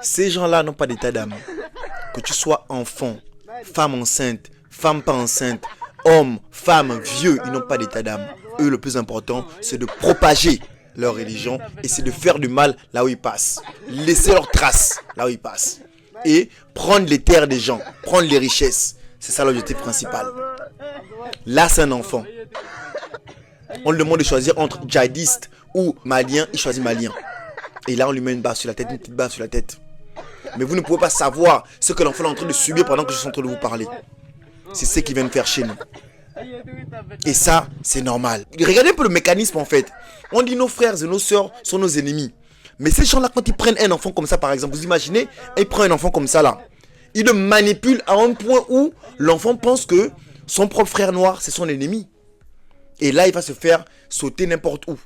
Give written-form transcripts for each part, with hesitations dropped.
Ces gens-là n'ont pas d'état d'âme. Que tu sois enfant, femme enceinte, femme pas enceinte, homme, femme, vieux, ils n'ont pas d'état d'âme. Eux, le plus important, c'est de propager leur religion et c'est de faire du mal là où ils passent. Laisser leurs traces là où ils passent. Et prendre les terres des gens, prendre les richesses. C'est ça l'objectif principal. Là, c'est un enfant. On lui demande de choisir entre djihadiste ou malien, il choisit malien. Et là, on lui met une baffe sur la tête, une petite baffe sur la tête. Mais vous ne pouvez pas savoir ce que l'enfant est en train de subir pendant que je suis en train de vous parler. C'est ce qu'il vient de faire chez nous. Et ça, c'est normal. Regardez un peu le mécanisme en fait. On dit nos frères et nos sœurs sont nos ennemis. Mais ces gens-là, quand ils prennent un enfant comme ça, par exemple, vous imaginez, ils prennent un enfant comme ça là. Ils le manipulent à un point où l'enfant pense que son propre frère noir, c'est son ennemi. Et là, il va se faire sauter n'importe où.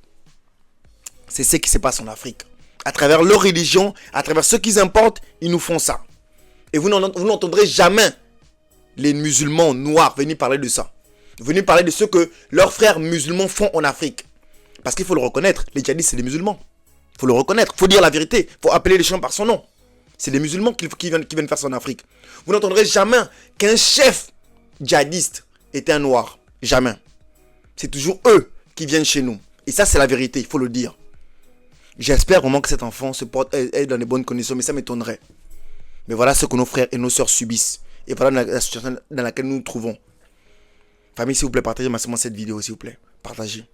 C'est ce qui se passe en Afrique. À travers leur religion, à travers ce qu'ils importent, ils nous font ça. Et vous n'entendrez jamais les musulmans noirs venir parler de ça. Venir parler de ce que leurs frères musulmans font en Afrique. Parce qu'il faut le reconnaître, les djihadistes, c'est des musulmans. Il faut le reconnaître, il faut dire la vérité. Il faut appeler les gens par son nom. C'est des musulmans qui viennent faire ça en Afrique. Vous n'entendrez jamais qu'un chef djihadiste était un noir. Jamais. C'est toujours eux qui viennent chez nous. Et ça, c'est la vérité, il faut le dire. J'espère vraiment que cet enfant se porte est dans de bonnes conditions, mais ça m'étonnerait. Mais voilà ce que nos frères et nos sœurs subissent. Et voilà la situation dans laquelle nous nous trouvons. Famille, s'il vous plaît, partagez massivement cette vidéo, s'il vous plaît. Partagez.